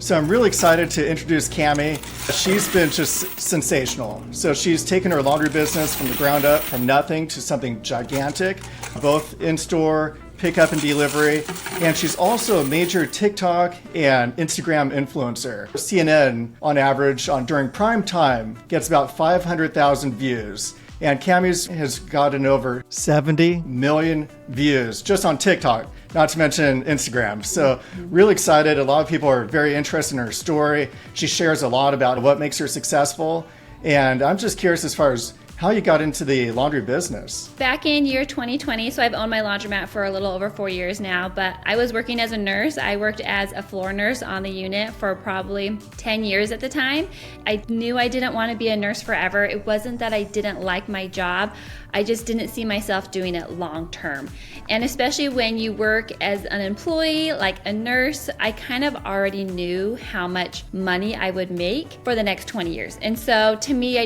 So I'm really excited to introduce Cami. She's been just sensational. So she's taken her laundry business from the ground up, from nothing to something gigantic, both in-store, pickup and delivery, and she's also a major TikTok and Instagram influencer. CNN, on average, during prime time, gets about 500,000 views. And Cami's has gotten over 70 million views just on TikTok, not to mention Instagram. So really excited. A lot of people are very interested in her story. She shares a lot about what makes her successful. And I'm just curious as far as how you got into the laundry business. Back in year 2020, so I've owned my laundromat for a little over 4 years now, but I was working as a nurse. I worked as a floor nurse on the unit for probably 10 years at the time. I knew I didn't want to be a nurse forever. It wasn't that I didn't like my job. I just didn't see myself doing it long term. And especially when you work as an employee, like a nurse, I kind of already knew how much money I would make for the next 20 years. And so to me,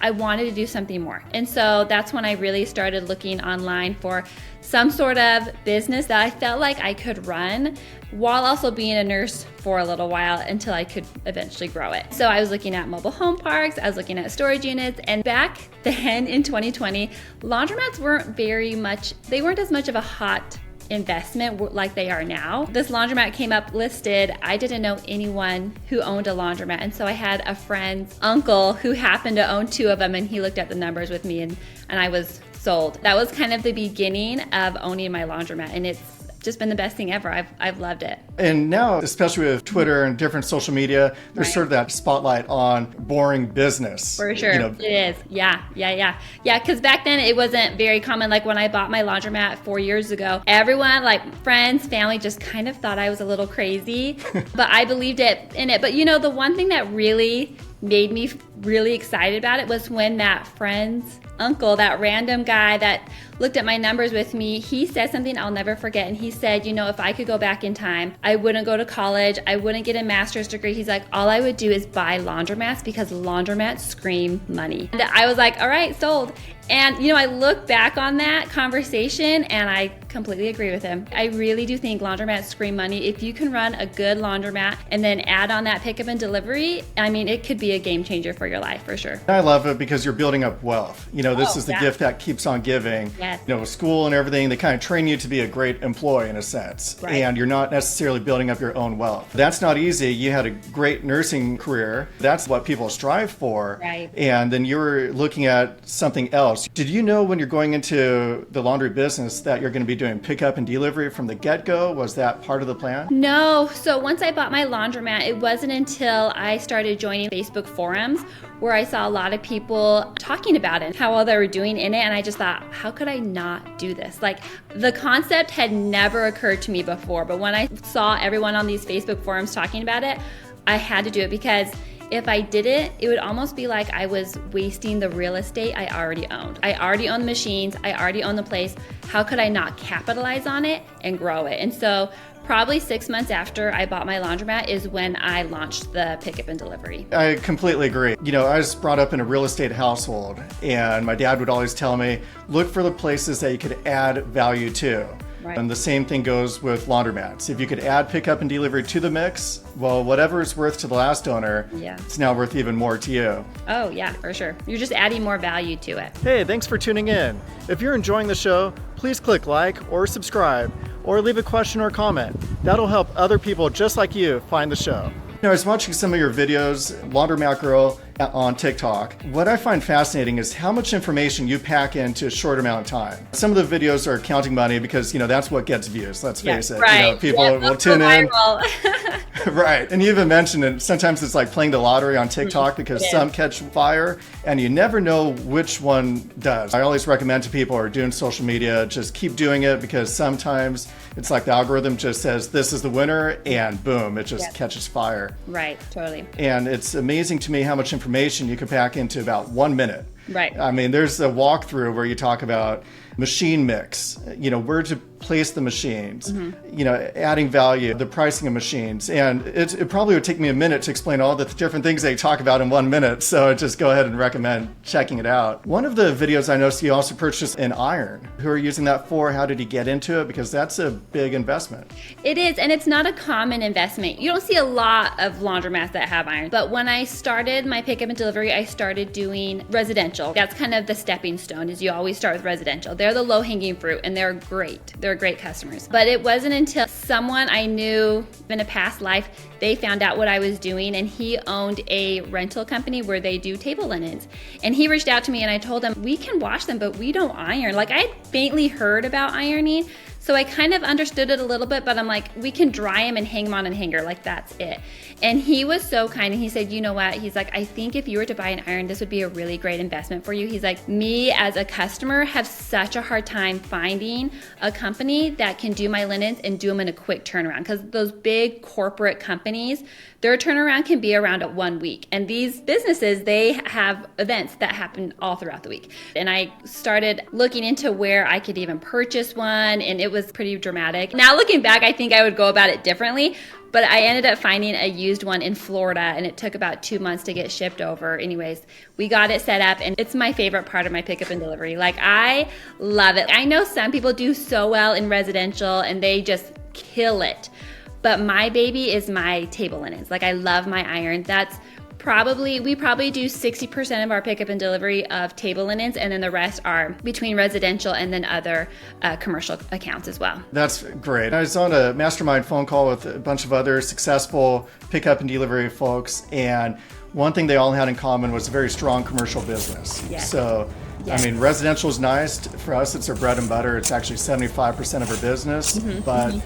I wanted to do something more. And so that's when I really started looking online for some sort of business that I felt like I could run while also being a nurse for a little while until I could eventually grow it. So I was looking at mobile home parks, I was looking at storage units, and back then in 2020, laundromats weren't as much of a hot investment like they are now. This laundromat came up listed. I didn't know anyone who owned a laundromat, and so I had a friend's uncle who happened to own 2 of them, and he looked at the numbers with me, and I was sold. That was kind of the beginning of owning my laundromat, and it's just been the best thing ever. I've loved it. And now, especially with Twitter and different social media, there's sort of that spotlight on boring business. For sure, it is. Yeah, because back then it wasn't very common. Like when I bought my laundromat 4 years ago, everyone, like friends, family, just kind of thought I was a little crazy, but I believed in it. But the one thing that really made me really excited about it was when that friend's uncle, that random guy that looked at my numbers with me, he said something I'll never forget. And he said, if I could go back in time, I wouldn't go to college. I wouldn't get a master's degree. He's like, all I would do is buy laundromats because laundromats scream money. And I was like, all right, sold. And, I look back on that conversation and I completely agree with him. I really do think laundromats scream money. If you can run a good laundromat and then add on that pickup and delivery, it could be a game changer for your life for sure. I love it because you're building up wealth. This is the gift that keeps on giving. Yes. School and everything, they kind of train you to be a great employee in a sense. Right. And you're not necessarily building up your own wealth. That's not easy. You had a great nursing career. That's what people strive for. Right. And then you were looking at something else. Did you know when you're going into the laundry business that you're going to be doing pickup and delivery from the get-go? Was that part of the plan? No. So once I bought my laundromat, it wasn't until I started joining Facebook forums where I saw a lot of people talking about it, how well they were doing in it, and I just thought, how could I not do this? Like, the concept had never occurred to me before, but when I saw everyone on these Facebook forums talking about it, I had to do it because if I didn't, it would almost be like I was wasting the real estate I already owned. I already own the machines, I already own the place. How could I not capitalize on it and grow it? And so probably 6 months after I bought my laundromat is when I launched the pickup and delivery. I completely agree. I was brought up in a real estate household, and my dad would always tell me, look for the places that you could add value to. Right. And the same thing goes with laundromats. If you could add pickup and delivery to the mix, well, whatever it's worth to the last owner, it's now worth even more to you. Oh yeah, for sure. You're just adding more value to it. Hey, thanks for tuning in. If you're enjoying the show, please click like or subscribe or leave a question or comment. That'll help other people just like you find the show. I was watching some of your videos, Laundromat Girl on TikTok. What I find fascinating is how much information you pack into a short amount of time. Some of the videos are counting money because, that's what gets views, let's face it. Right. People will tune in. Right. And you even mentioned it, sometimes it's like playing the lottery on TikTok because some catch fire and you never know which one does. I always recommend to people who are doing social media, just keep doing it because sometimes it's like the algorithm just says this is the winner and boom, it just catches fire. Right, totally. And it's amazing to me how much information you can pack into about 1 minute. Right. I mean, there's a walkthrough where you talk about machine mix, where to place the machines, adding value, the pricing of machines. And it probably would take me a minute to explain all the different things they talk about in 1 minute. So I just go ahead and recommend checking it out. One of the videos I noticed you also purchased an iron. Who are you using that for? How did you get into it? Because that's a big investment. It is, and it's not a common investment. You don't see a lot of laundromats that have iron. But when I started my pickup and delivery, I started doing residential. That's kind of the stepping stone, is you always start with residential. They're the low-hanging fruit, and they're great. They're great customers. But it wasn't until someone I knew in a past life, they found out what I was doing, and he owned a rental company where they do table linens. And he reached out to me, and I told him, we can wash them, but we don't iron. Like, I had faintly heard about ironing, so I kind of understood it a little bit, but I'm like, we can dry them and hang them on a hanger, like that's it. And he was so kind, and he said, you know what? He's like, I think if you were to buy an iron, this would be a really great investment for you. He's like, me as a customer have such a hard time finding a company that can do my linens and do them in a quick turnaround, because those big corporate companies, their turnaround can be around 1 week. And these businesses, they have events that happen all throughout the week. And I started looking into where I could even purchase one, and it was pretty dramatic. Now looking back, I think I would go about it differently, but I ended up finding a used one in Florida, and it took about 2 months to get shipped over. Anyways, we got it set up, and it's my favorite part of my pickup and delivery. Like, I love it. I know some people do so well in residential and they just kill it. But my baby is my table linens. Like, I love my iron. We probably do 60% of our pickup and delivery of table linens, and then the rest are between residential and then other commercial accounts as well. That's great. I was on a mastermind phone call with a bunch of other successful pickup and delivery folks, and one thing they all had in common was a very strong commercial business. Yes. So, yes. I mean, residential is nice. For us, it's our bread and butter. It's actually 75% of our business, but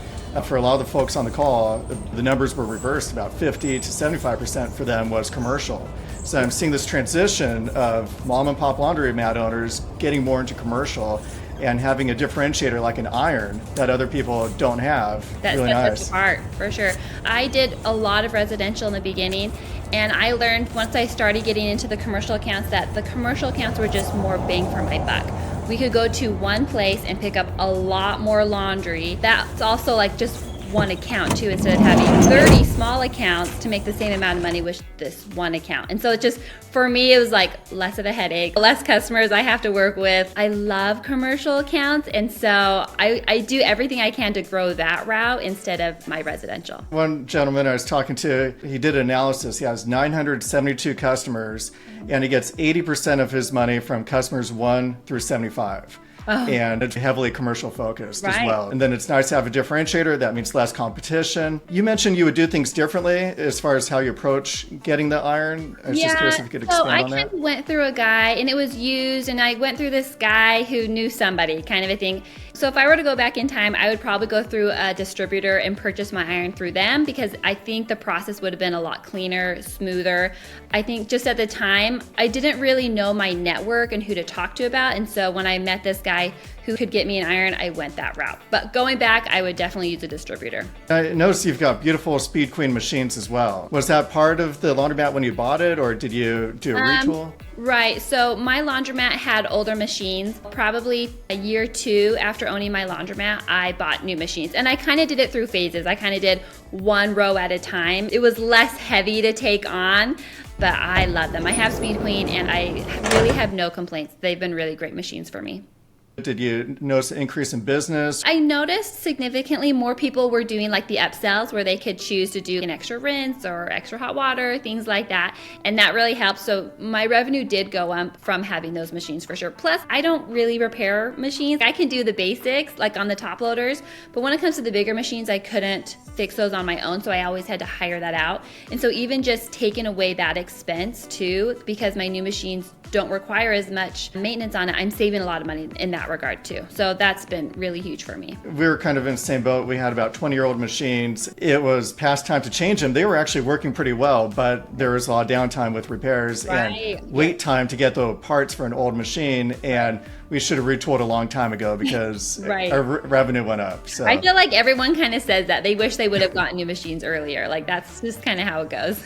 for a lot of the folks on the call, the numbers were reversed. About 50 to 75% for them was commercial. So I'm seeing this transition of mom and pop laundromat owners getting more into commercial and having a differentiator like an iron that other people don't have. That really sets us nice. apart, for sure. I did a lot of residential in the beginning, and I learned once I started getting into the commercial accounts that the commercial accounts were just more bang for my buck. We could go to one place and pick up a lot more laundry. That's also like just one account too, instead of having 30 small accounts to make the same amount of money with this one account. And so it just, for me, it was like less of a headache, less customers I have to work with. I love commercial accounts, and so I do everything I can to grow that route instead of my residential. One gentleman I was talking to, he did an analysis. He has 972 customers, and he gets 80% of his money from customers 1 through 75. Oh. And it's heavily commercial focused as well. And then it's nice to have a differentiator. That means less competition. You mentioned you would do things differently as far as how you approach getting the iron. I was just curious if you could expand on that. I kind of went through a guy, and it was used, and I went through this guy who knew somebody, kind of a thing. So if I were to go back in time, I would probably go through a distributor and purchase my iron through them, because I think the process would have been a lot cleaner, smoother. I think just at the time, I didn't really know my network and who to talk to about. And so when I met this guy who could get me an iron, I went that route. But going back, I would definitely use a distributor. I noticed you've got beautiful Speed Queen machines as well. Was that part of the laundromat when you bought it, or did you do a retool? Right, so my laundromat had older machines. Probably a year or two after owning my laundromat, I bought new machines. And I kind of did it through phases. I kind of did one row at a time. It was less heavy to take on, but I love them. I have Speed Queen, and I really have no complaints. They've been really great machines for me. Did you notice an increase in business? I noticed significantly more people were doing like the upsells where they could choose to do an extra rinse or extra hot water, things like that. And that really helped. So my revenue did go up from having those machines for sure. Plus, I don't really repair machines. I can do the basics like on the top loaders, but when it comes to the bigger machines, I couldn't fix those on my own. So I always had to hire that out. And so even just taking away that expense too, because my new machines don't require as much maintenance on it, I'm saving a lot of money in that regard too. So that's been really huge for me. We were kind of in the same boat. We had about 20-year-old machines. It was past time to change them. They were actually working pretty well, but there was a lot of downtime with repairs and wait time to get the parts for an old machine. And we should have retooled a long time ago because Right. our revenue went up. So I feel like everyone kind of says that. They wish they would have gotten new machines earlier. Like that's just kind of how it goes.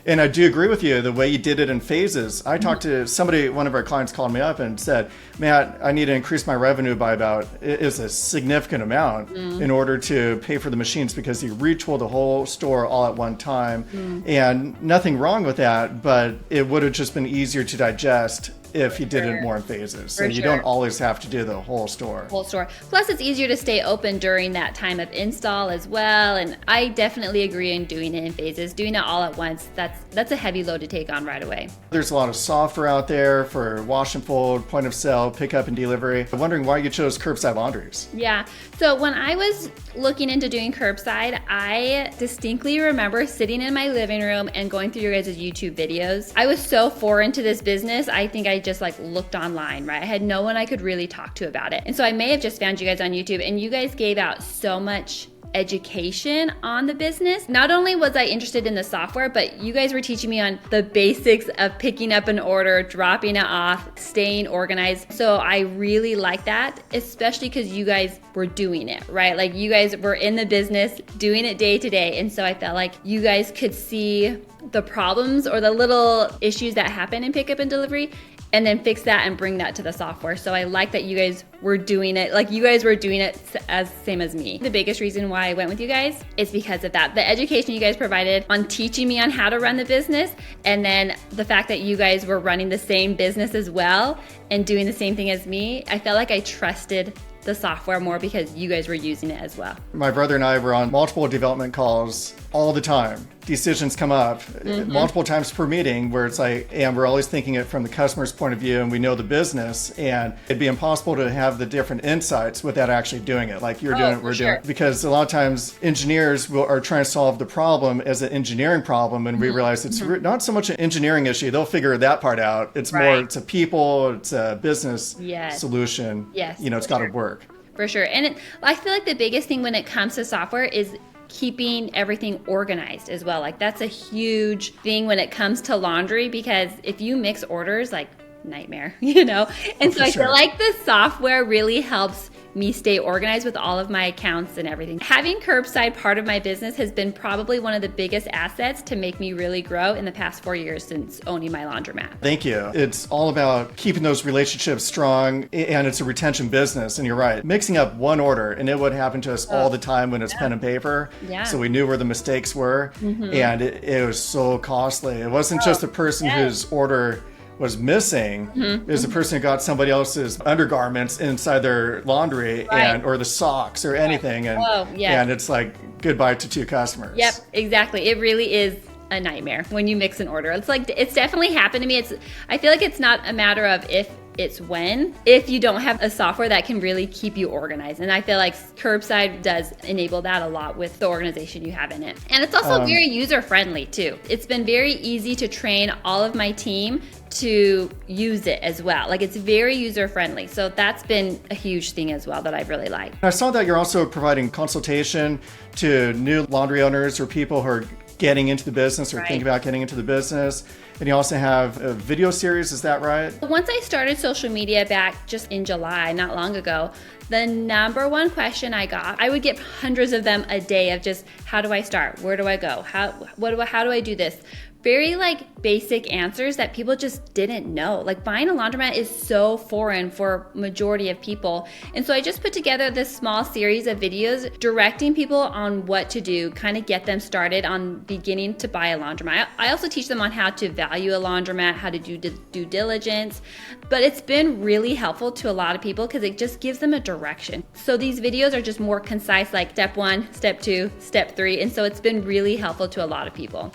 And I do agree with you, the way you did it in phases. I talked to somebody, one of our clients called me up and said, Matt, I need to increase my revenue by about, it is a significant amount in order to pay for the machines because he retooled the whole store all at one time. And nothing wrong with that, but it would have just been easier to digest if you did it more in phases. So you don't always have to do the whole store. Plus, it's easier to stay open during that time of install as well. And I definitely agree in doing it in phases. Doing it all at once, that's a heavy load to take on right away. There's a lot of software out there for wash and fold, point of sale, pickup and delivery. I'm wondering why you chose curbside laundries. Yeah. So when I was looking into doing curbside, I distinctly remember sitting in my living room and going through your guys' YouTube videos. I was so foreign to this business. I think I just like looked online, right? I had no one I could really talk to about it. And so I may have just found you guys on YouTube, and you guys gave out so much education on the business. Not only was I interested in the software, but you guys were teaching me on the basics of picking up an order, dropping it off, staying organized. So I really like that, especially because you guys were doing it, right? Like you guys were in the business doing it day to day. And so I felt like you guys could see the problems or the little issues that happen in pickup and delivery, and then fix that and bring that to the software. So I like that you guys were doing it, like you guys were doing it as same as me. The biggest reason why I went with you guys is because of that. The education you guys provided on teaching me on how to run the business, and then the fact that you guys were running the same business as well and doing the same thing as me, I felt like I trusted the software more because you guys were using it as well. My brother and I were on multiple development calls all the time. Decisions come up multiple times per meeting where it's like, and we're always thinking it from the customer's point of view and we know the business, and it'd be impossible to have the different insights without actually doing it. Like you're doing it, we're doing it. Because a lot of times engineers are trying to solve the problem as an engineering problem, and we realize it's not so much an engineering issue. They'll figure that part out. It's more, it's a people, it's a business solution. Yes, you know, it's got to work. For sure. And I feel like the biggest thing when it comes to software is keeping everything organized as well. Like that's a huge thing when it comes to laundry, because if you mix orders, like nightmare, you know? And so I feel like the software really helps me stay organized with all of my accounts and everything. Having curbside part of my business has been probably one of the biggest assets to make me really grow in the past 4 years since owning my laundromat. Thank you. It's all about keeping those relationships strong, and it's a retention business. And you're right, mixing up one order, and it would happen to us all the time when it's pen and paper. So we knew where the mistakes were, and it was so costly. It wasn't just the person whose order was missing is the person who got somebody else's undergarments inside their laundry and or the socks or anything, and and it's like goodbye to 2 customers. Yep, exactly. It really is a nightmare when you mix an order. It's like, it's definitely happened to me. I feel like it's not a matter of if, it's when, if you don't have a software that can really keep you organized. And I feel like curbside does enable that a lot with the organization you have in it. And it's also very user friendly too. It's been very easy to train all of my team to use it as well. Like it's very user friendly. So that's been a huge thing as well that I've really liked. I saw that you're also providing consultation to new laundry owners or people who are getting into the business or thinking about getting into the business. And you also have a video series, is that right? Once I started social media back just in July, not long ago, the number one question I got, I would get hundreds of them a day of just, how do I start? Where do I go? How do I do this? Very like basic answers that people just didn't know. Like buying a laundromat is so foreign for majority of people. And so I just put together this small series of videos directing people on what to do, kind of get them started on beginning to buy a laundromat. I also teach them on how to value a laundromat, how to do due diligence, but it's been really helpful to a lot of people because it just gives them a direction. So these videos are just more concise, like step 1, step 2, step 3. And so it's been really helpful to a lot of people.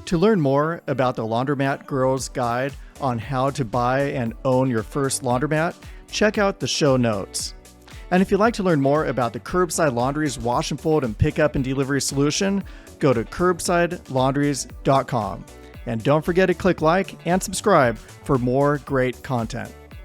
To learn more about the Laundromat Girl's Guide on how to buy and own your first laundromat, check out the show notes. And if you'd like to learn more about the Curbside Laundries wash and fold and pickup and delivery solution, go to curbsidelaundries.com. And don't forget to click like and subscribe for more great content.